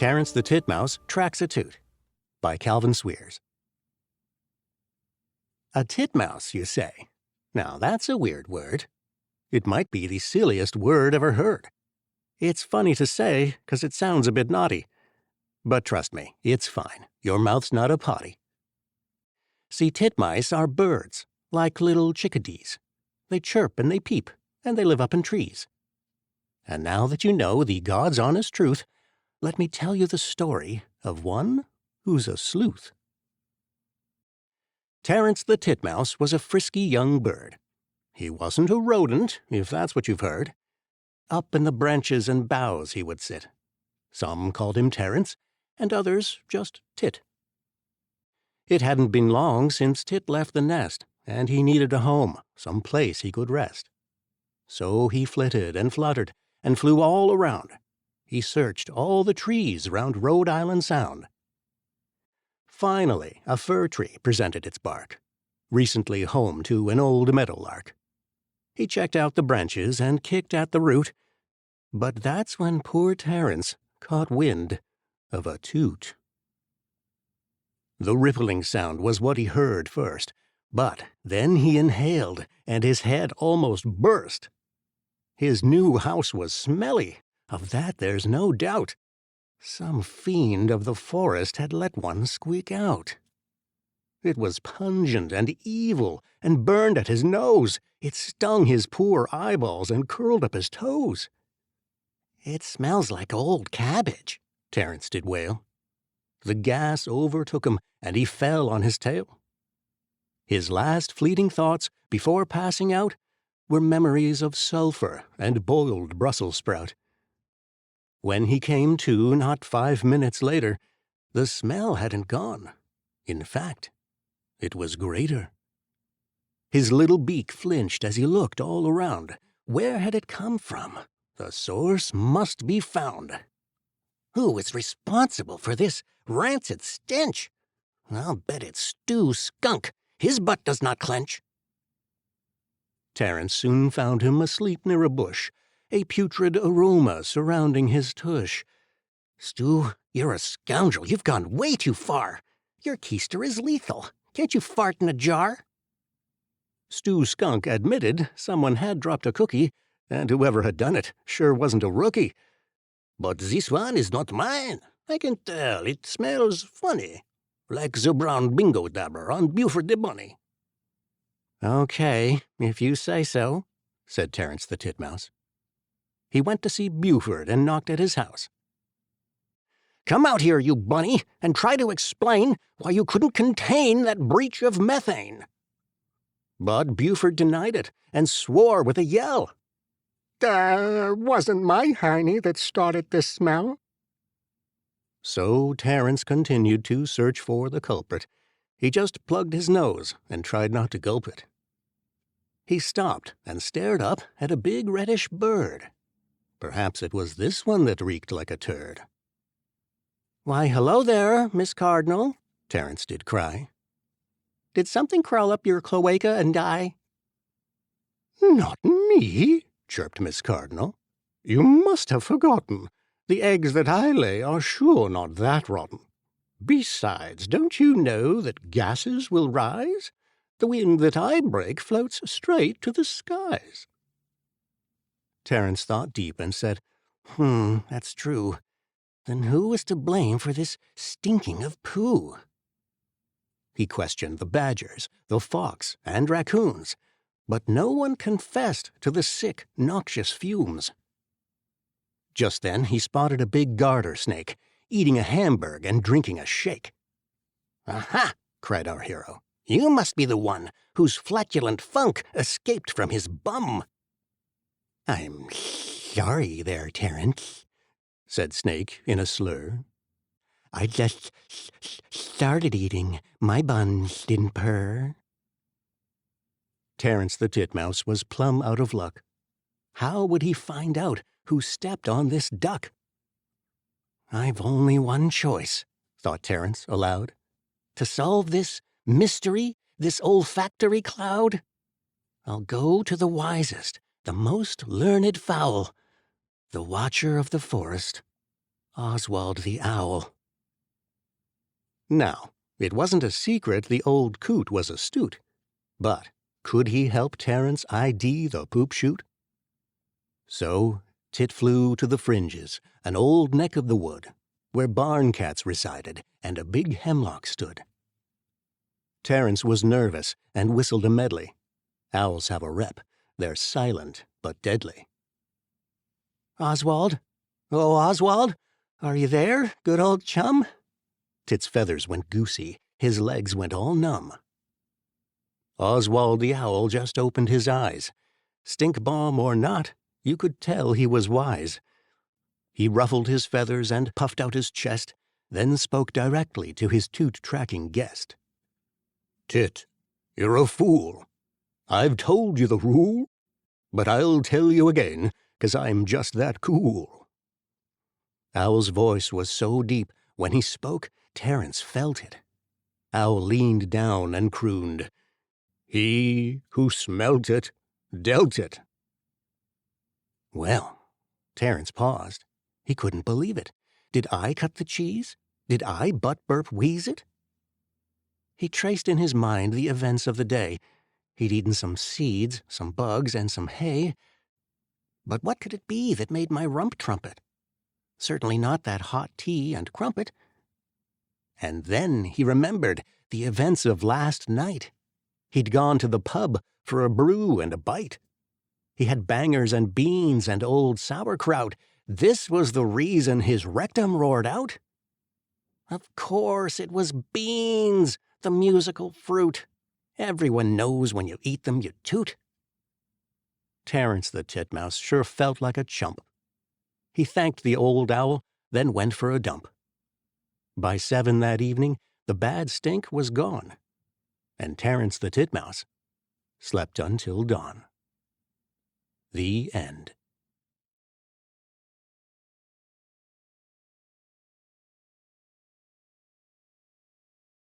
Terrence the Titmouse Tracks a Toot by Calvin Sweers. A titmouse, you say? Now that's a weird word. It might be the silliest word ever heard. It's funny to say, 'cause it sounds a bit naughty. But trust me, it's fine. Your mouth's not a potty. See, titmice are birds, like little chickadees. They chirp and they peep, and they live up in trees. And now that you know the God's honest truth, let me tell you the story of one who's a sleuth. Terrence the Titmouse was a frisky young bird. He wasn't a rodent, if that's what you've heard. Up in the branches and boughs he would sit. Some called him Terrence, and others just Tit. It hadn't been long since Tit left the nest, and he needed a home, some place he could rest. So he flitted and fluttered, and flew all around. He searched all the trees round Rhode Island Sound. Finally, a fir tree presented its bark, recently home to an old meadowlark. He checked out the branches and kicked at the root, but that's when poor Terrence caught wind of a toot. The rippling sound was what he heard first, but then he inhaled, and his head almost burst. His new house was smelly, of that there's no doubt. Some fiend of the forest had let one squeak out. It was pungent and evil, and burned at his nose. It stung his poor eyeballs and curled up his toes. "It smells like old cabbage," Terrence did wail. The gas overtook him, and he fell on his tail. His last fleeting thoughts, before passing out, were memories of sulphur and boiled Brussels sprout. When he came to, not 5 minutes later, the smell hadn't gone. In fact, it was greater. His little beak flinched as he looked all around. Where had it come from? The source must be found. Who is responsible for this rancid stench? I'll bet it's Stu Skunk. His butt does not clench. Terrence soon found him asleep near a bush, a putrid aroma surrounding his tush. "Stu, you're a scoundrel. You've gone way too far. Your keister is lethal. Can't you fart in a jar?" Stu Skunk admitted someone had dropped a cookie, and whoever had done it sure wasn't a rookie. "But this one is not mine. I can tell. It smells funny, like the brown bingo dabber on Buford the Bunny." "Okay, if you say so," said Terrence the Titmouse. He went to see Buford and knocked at his house. "Come out here, you bunny, and try to explain why you couldn't contain that breach of methane." But Buford denied it and swore with a yell. Wasn't my hiney that started this smell." So Terrence continued to search for the culprit. He just plugged his nose and tried not to gulp it. He stopped and stared up at a big reddish bird. Perhaps it was this one that reeked like a turd. "Why, hello there, Miss Cardinal," Terrence did cry. "Did something crawl up your cloaca and die?" "Not me," chirped Miss Cardinal. "You must have forgotten. The eggs that I lay are sure not that rotten. Besides, don't you know that gases will rise? The wind that I break floats straight to the skies." Terrence thought deep and said, That's true. Then who was to blame for this stinking of poo?" He questioned the badgers, the fox, and raccoons, but no one confessed to the sick, noxious fumes. Just then he spotted a big garter snake, eating a hamburg and drinking a shake. "Aha!" cried our hero. "You must be the one whose flatulent funk escaped from his bum." "I'm sorry there, Terrence," said Snake in a slur. "I just started eating. My buns didn't purr." Terrence the Titmouse was plumb out of luck. How would he find out who stepped on this duck? "I've only one choice," thought Terrence aloud. "To solve this mystery, this olfactory cloud, I'll go to the wisest, the most learned fowl, the watcher of the forest, Oswald the Owl. Now, it wasn't a secret the old coot was astute, but could he help Terrence ID the poop chute? So Tit flew to the fringes, an old neck of the wood, where barn cats resided and a big hemlock stood. Terrence was nervous and whistled a medley. Owls have a rep. They're silent but deadly. Oswald? Oh, Oswald? Are you there, good old chum? Tit's feathers went goosey. His legs went all numb. Oswald the Owl just opened his eyes. Stink bomb or not, you could tell he was wise. He ruffled his feathers and puffed out his chest, then spoke directly to his toot-tracking guest. Tit, you're a fool. I've told you the rule, but I'll tell you again, 'cause I'm just that cool. Owl's voice was so deep, when he spoke, Terrence felt it. Owl leaned down and crooned, He who smelt it, dealt it. Well, Terrence paused. He couldn't believe it. Did I cut the cheese? Did I butt-burp-wheeze it? He traced in his mind the events of the day. He'd eaten some seeds, some bugs, and some hay. But what could it be that made my rump trumpet? Certainly not that hot tea and crumpet. And then he remembered the events of last night. He'd gone to the pub for a brew and a bite. He had bangers and beans and old sauerkraut. This was the reason his rectum roared out. Of course, it was beans, the musical fruit. Everyone knows when you eat them, you toot. Terrence the Titmouse sure felt like a chump. He thanked the old owl, then went for a dump. By 7 that evening, the bad stink was gone, and Terrence the Titmouse slept until dawn. The end.